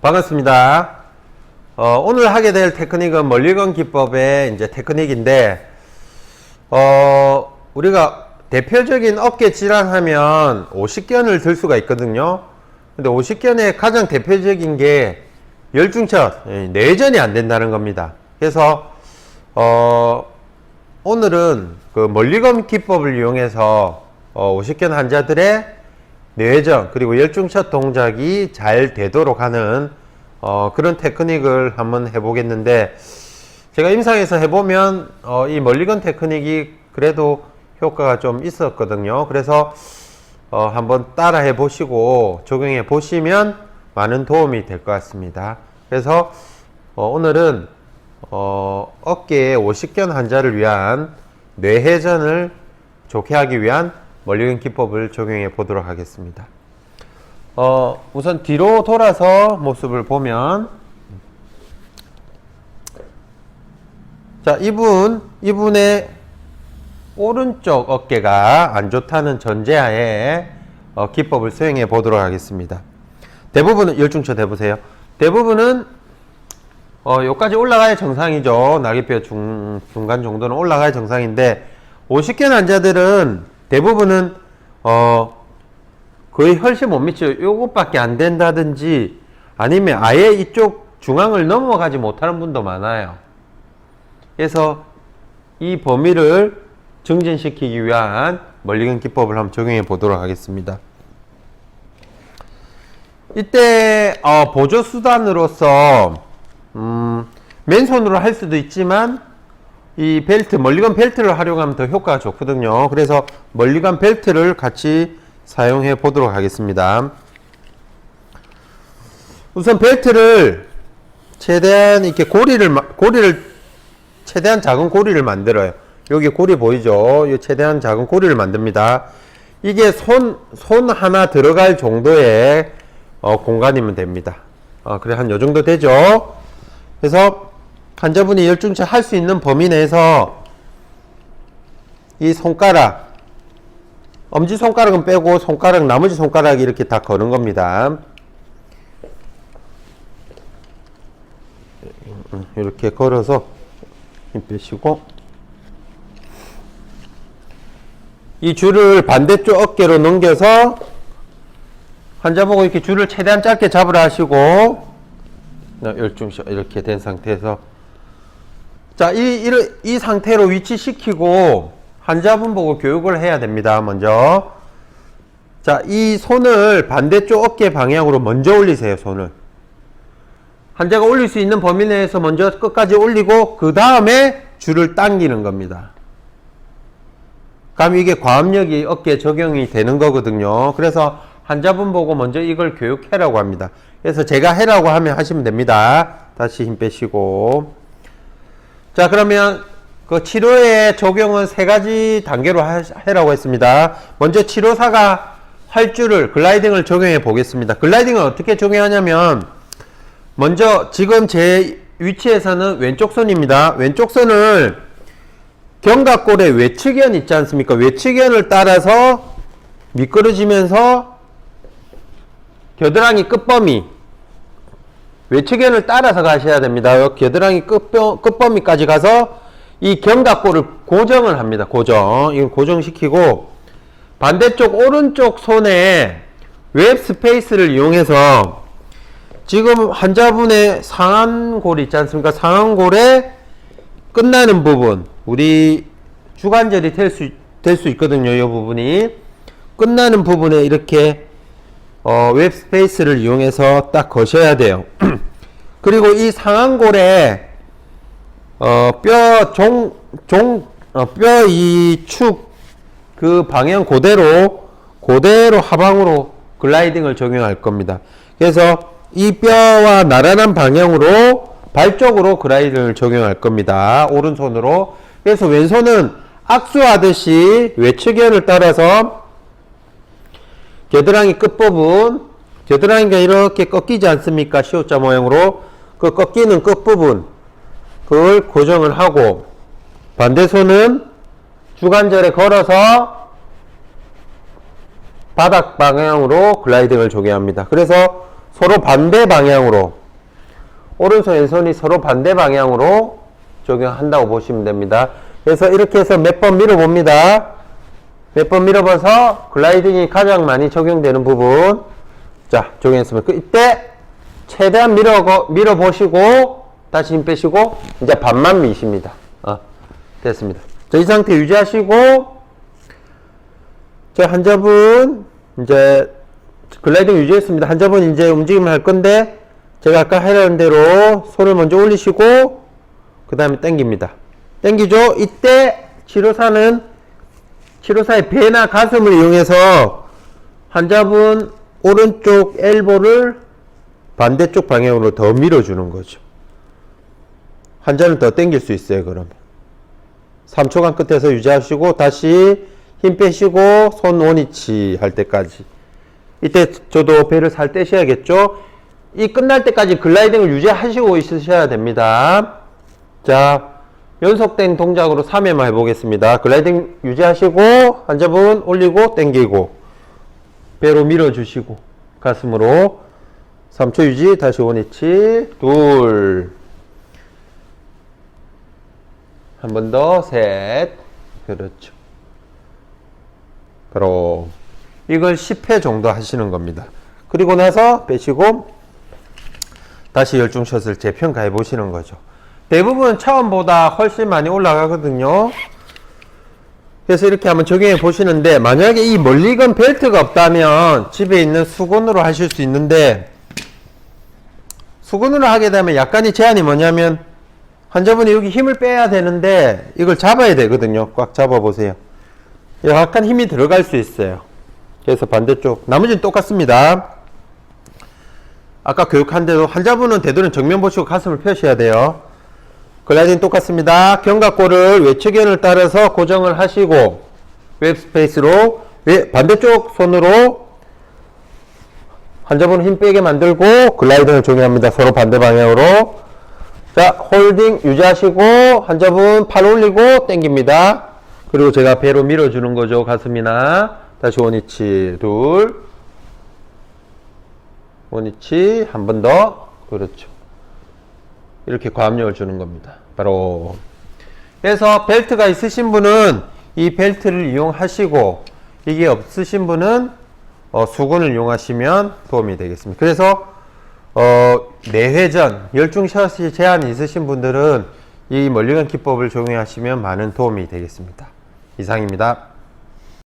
반갑습니다. 오늘 하게 될 테크닉은 멀리건 기법의 이제 테크닉인데, 우리가 대표적인 어깨 질환하면 오십견을 들 수가 있거든요. 근데 오십견의 가장 대표적인 게 열중첫, 내전이 안 된다는 겁니다. 그래서, 오늘은 그 멀리건 기법을 이용해서 오십견 환자들의 뇌전 그리고 열중첫 동작이 잘 되도록 하는 그런 테크닉을 한번 해보겠는데, 제가 임상에서 해보면 이 멀리건 테크닉이 그래도 효과가 좀 있었거든요. 그래서 한번 따라 해보시고 적용해 보시면 많은 도움이 될 것 같습니다. 그래서 오늘은 어깨의 오십견 환자를 위한 뇌회전을 좋게 하기 위한 멀리건 기법을 적용해 보도록 하겠습니다. 우선 뒤로 돌아서 모습을 보면, 자, 이분의 오른쪽 어깨가 안 좋다는 전제하에 기법을 수행해 보도록 하겠습니다. 대부분은 열중첫 해보세요. 대부분은 여기까지 올라가야 정상이죠. 나귀뼈 중간 정도는 올라가야 정상인데, 오십견 환자들은 대부분은 거의 훨씬 못 미쳐요. 요것밖에 안 된다든지 아니면 아예 이쪽 중앙을 넘어가지 못하는 분도 많아요. 그래서 이 범위를 증진시키기 위한 멀리건 기법을 한번 적용해 보도록 하겠습니다. 이때 보조 수단으로서 맨손으로 할 수도 있지만 이 벨트, 멀리건 벨트를 활용하면 더 효과가 좋거든요. 그래서 멀리건 벨트를 같이 사용해 보도록 하겠습니다. 우선 벨트를 최대한 이렇게 고리를 최대한 작은 고리를 만들어요. 여기 고리 보이죠? 이 최대한 작은 고리를 만듭니다. 이게 손 하나 들어갈 정도의 공간이면 됩니다. 그래, 한 요 정도 되죠? 그래서 환자분이 열중첫 할 수 있는 범위 내에서 이 손가락, 엄지손가락은 빼고 나머지 손가락이 이렇게 다 거는 겁니다. 이렇게 걸어서 힘 빼시고, 이 줄을 반대쪽 어깨로 넘겨서 환자보고 이렇게 줄을 최대한 짧게 잡으라 하시고, 열중첫 이렇게 된 상태에서, 자, 이 상태로 위치시키고 환자분 보고 교육을 해야 됩니다. 먼저, 자, 이 손을 반대쪽 어깨 방향으로 먼저 올리세요. 손을 환자가 올릴 수 있는 범위 내에서 먼저 끝까지 올리고 그 다음에 줄을 당기는 겁니다. 그럼 이게 과압력이 어깨에 적용이 되는 거거든요. 그래서 환자분 보고 먼저 이걸 교육해라고 합니다. 그래서 제가 해라고 하면 하시면 됩니다. 다시 힘 빼시고, 자, 그러면 그 치료의 적용은 세 가지 단계로 해라고 했습니다. 먼저 치료사가 활주를, 글라이딩을 적용해 보겠습니다. 글라이딩을 어떻게 적용하냐면, 먼저 지금 제 위치에서는 왼쪽 손입니다. 왼쪽 손을 견갑골의 외측견 있지 않습니까? 외측견을 따라서 미끄러지면서 겨드랑이 끝범위, 외측견을 따라서 가셔야 됩니다. 겨드랑이 끝범위까지 가서 이 견갑골을 고정을 합니다. 이걸 고정시키고 반대쪽 오른쪽 손에 웹 스페이스를 이용해서 지금 환자분의 상완골이 있지 않습니까? 상완골의 끝나는 부분, 우리 주관절이 될 수 있거든요. 이 부분이 끝나는 부분에 이렇게 웹 스페이스를 이용해서 딱 거셔야 돼요. 그리고 이 상완골에 뼈 이 축 그 방향 그대로 하방으로 글라이딩을 적용할 겁니다. 그래서 이 뼈와 나란한 방향으로 발 쪽으로 글라이딩을 적용할 겁니다. 오른손으로. 그래서 왼손은 악수하듯이 외측견을 따라서 겨드랑이 끝부분, 겨드랑이가 이렇게 꺾이지 않습니까? 시옷자 모양으로. 그 꺾이는 끝부분, 그걸 고정을 하고, 반대손은 주관절에 걸어서 바닥 방향으로 글라이딩을 적용합니다. 그래서 서로 반대 방향으로, 오른손 왼손이 서로 반대 방향으로 적용한다고 보시면 됩니다. 그래서 이렇게 해서 몇 번 밀어봅니다. 몇 번 밀어봐서 글라이딩이 가장 많이 적용되는 부분, 자, 적용했으면 이때 최대한 밀어보시고 다시 힘 빼시고 이제 반만 미십니다. 됐습니다. 자, 이 상태 유지하시고, 자, 환자분 이제 글라이딩 유지했습니다. 환자분 이제 움직임을 할 건데, 제가 아까 하라는 대로 손을 먼저 올리시고 그 다음에 당깁니다. 당기죠. 이때 치료사의 배나 가슴을 이용해서 환자분 오른쪽 엘보를 반대쪽 방향으로 더 밀어주는 거죠. 환자는 더 당길 수 있어요. 그러면 3초간 끝에서 유지하시고 다시 힘 빼시고 손 원위치 할 때까지. 이때 저도 배를 살 떼셔야겠죠. 이 끝날 때까지 글라이딩을 유지하시고 있으셔야 됩니다. 자, 연속된 동작으로 3회만 해보겠습니다. 글라이딩 유지하시고 환자분 올리고 당기고 배로 밀어주시고 가슴으로 3초 유지, 다시 원위치, 둘, 한 번 더, 셋, 그렇죠. 바로 이걸 10회 정도 하시는 겁니다. 그리고 나서 빼시고 다시 열중샷을 재평가해 보시는 거죠. 대부분 처음보다 훨씬 많이 올라가거든요. 그래서 이렇게 한번 적용해 보시는데, 만약에 이 멀리건 벨트가 없다면 집에 있는 수건으로 하실 수 있는데, 수건으로 하게 되면 약간의 제한이 뭐냐면 환자분이 여기 힘을 빼야 되는데 이걸 잡아야 되거든요. 꽉 잡아 보세요. 약간 힘이 들어갈 수 있어요. 그래서 반대쪽, 나머지는 똑같습니다. 아까 교육한 대로 환자분은 되도록 정면 보시고 가슴을 펴셔야 돼요. 글라이딩 똑같습니다. 견갑골을 외측연을 따라서 고정을 하시고 웹 스페이스로 반대쪽 손으로 환자분은 힘 빼게 만들고 글라이딩을 적용합니다. 서로 반대 방향으로. 자, 홀딩 유지하시고 환자분 팔 올리고 당깁니다. 그리고 제가 배로 밀어주는 거죠. 가슴이나. 다시 원위치, 둘, 원위치, 한 번 더. 그렇죠. 이렇게 과압력을 주는 겁니다. 바로. 그래서 벨트가 있으신 분은 이 벨트를 이용하시고, 이게 없으신 분은 수건을 이용하시면 도움이 되겠습니다. 그래서 4회전, 열중샷이 제한이 있으신 분들은 이 멀리건 기법을 적용하시면 많은 도움이 되겠습니다. 이상입니다.